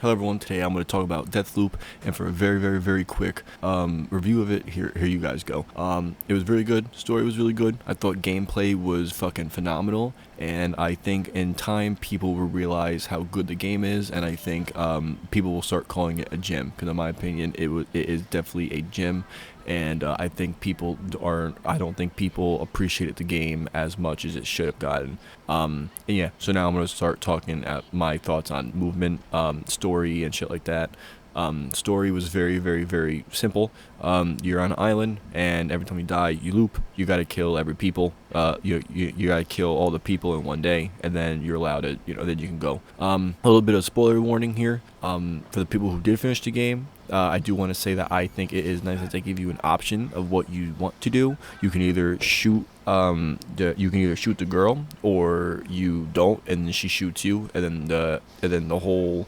Hello everyone, today I'm going to talk about Deathloop, and for a very quick review of it, here you guys go. It was really good, story was really good, I thought gameplay was fucking phenomenal, and I think in time people will realize how good the game is, and I think people will start calling it a gem, because in my opinion it is definitely a gem, and I don't think people appreciated the game as much as it should have gotten. And yeah, so now I'm gonna start talking at my thoughts on movement, story, and shit like that. Story was very simple. You're on an island, and every time you die, you loop. You gotta kill every people. You gotta kill all the people in one day, and then you're allowed to, then you can go. A little bit of spoiler warning here. For the people who did finish the game, I do want to say that I think it is nice that they give you an option of what you want to do. You can either shoot the girl, or you don't, and then she shoots you, and then the whole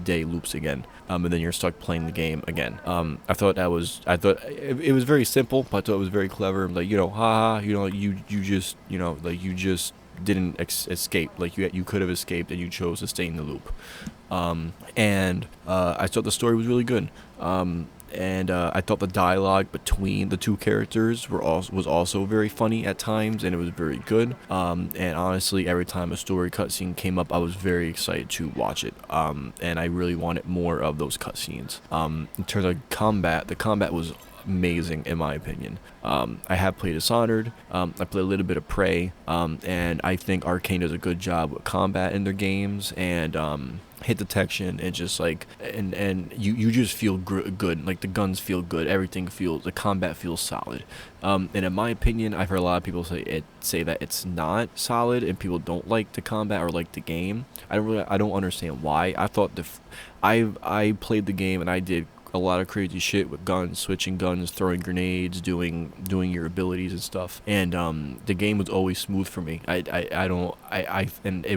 day loops again. And then you're stuck playing the game again. I thought it was very simple, but I thought it was very clever. Like, haha, you just, you just didn't escape. Like, you could have escaped, and you chose to stay in the loop. And I thought the story was really good. And I thought the dialogue between the two characters was also very funny at times, and it was very good. And honestly, every time a story cutscene came up, I was very excited to watch it. And I really wanted more of those cutscenes. In terms of combat, the combat was amazing in my opinion. I have played Dishonored, I played a little bit of Prey, and I think Arcane does a good job with combat in their games, and hit detection, and just like and you just feel good, like the guns feel good, the combat feels solid. And in my opinion, I've heard a lot of people say that it's not solid, and people don't like the combat or like the game. I don't understand why. I thought I played the game, and I did a lot of crazy shit with guns, switching guns, throwing grenades, doing your abilities and stuff. And the game was always smooth for me. And it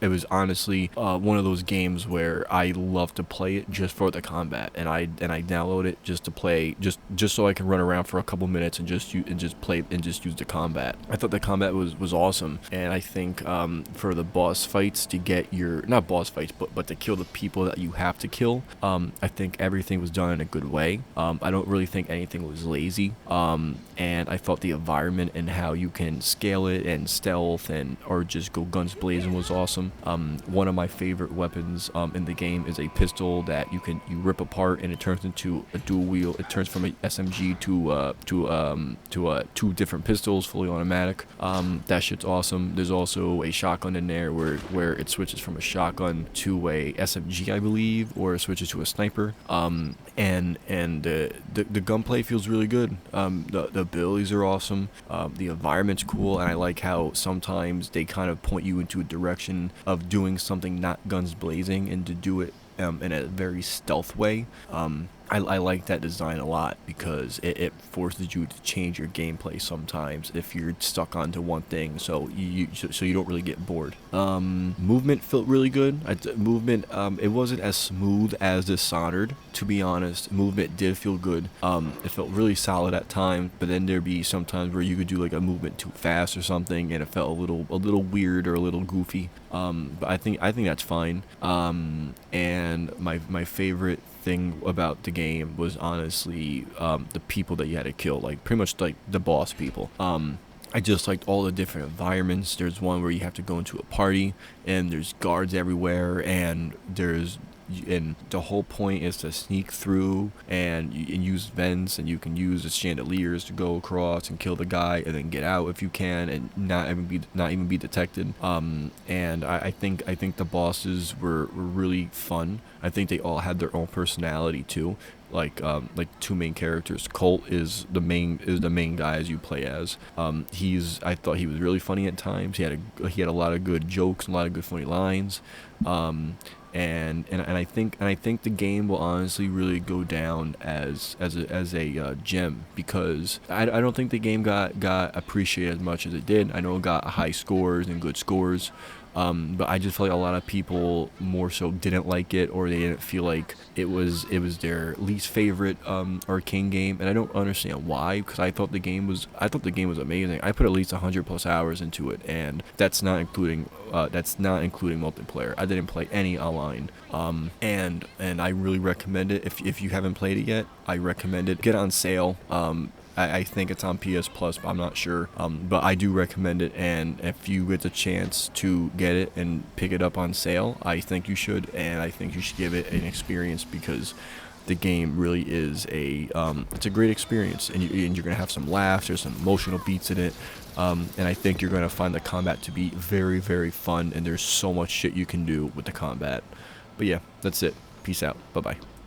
was honestly one of those games where I love to play it just for the combat, and I download it just to play, just so I can run around for a couple minutes and just play and just use the combat. I thought the combat was awesome, and I think for the boss fights, to get your, not boss fights, but to kill the people that you have to kill, I think everything was done in a good way. I don't really think anything was lazy, and I thought the environment and how you can scale it and stealth or just go guns blazing was awesome. One of my favorite weapons in the game is a pistol that you rip apart, and it turns into a dual wheel. It turns from an SMG to two different pistols, fully automatic. That shit's awesome. There's also a shotgun in there where it switches from a shotgun to a SMG, I believe, or it switches to a sniper. And the gunplay feels really good. The abilities are awesome. The environment's cool, and I like how sometimes they kind of point you into a direction of doing something not guns blazing, and to do it in a very stealth way. I like that design a lot, because it forces you to change your gameplay sometimes if you're stuck onto one thing, so you don't really get bored. Movement felt really good. It wasn't as smooth as Dishonored, to be honest. Movement did feel good. It felt really solid at times, but then there'd be some times where you could do like a movement too fast or something, and it felt a little weird or a little goofy. But I think that's fine. And my favorite thing about the game was honestly the people that you had to kill, like pretty much like the boss people. I just liked all the different environments. There's one where you have to go into a party, and there's guards everywhere, and the whole point is to sneak through and use vents, and you can use the chandeliers to go across and kill the guy, and then get out if you can, and not even be detected. And I think the bosses were really fun. I think they all had their own personality too. Like two main characters. Colt is the main guy as you play as. I thought he was really funny at times. He had a lot of good jokes and a lot of good funny lines. And I think the game will honestly really go down as a gem, because I don't think the game got appreciated as much as it did. I know it got high scores and good scores. But I just feel like a lot of people more so didn't like it, or they didn't feel like it was their least favorite arcane game, and I don't understand why, because I thought the game was amazing. I put at least 100+ hours into it, and that's not including multiplayer. I didn't play any online. And I really recommend it. If you haven't played it yet, I recommend it. Get it on sale. I think it's on PS Plus, but I'm not sure. But I do recommend it, and if you get the chance to get it and pick it up on sale, I think you should, and I think you should give it an experience, because the game really is it's a great experience, and you're gonna have some laughs. There's some emotional beats in it, and I think you're gonna find the combat to be very, very fun, and there's so much shit you can do with the combat. But yeah, that's it. Peace out. Bye bye.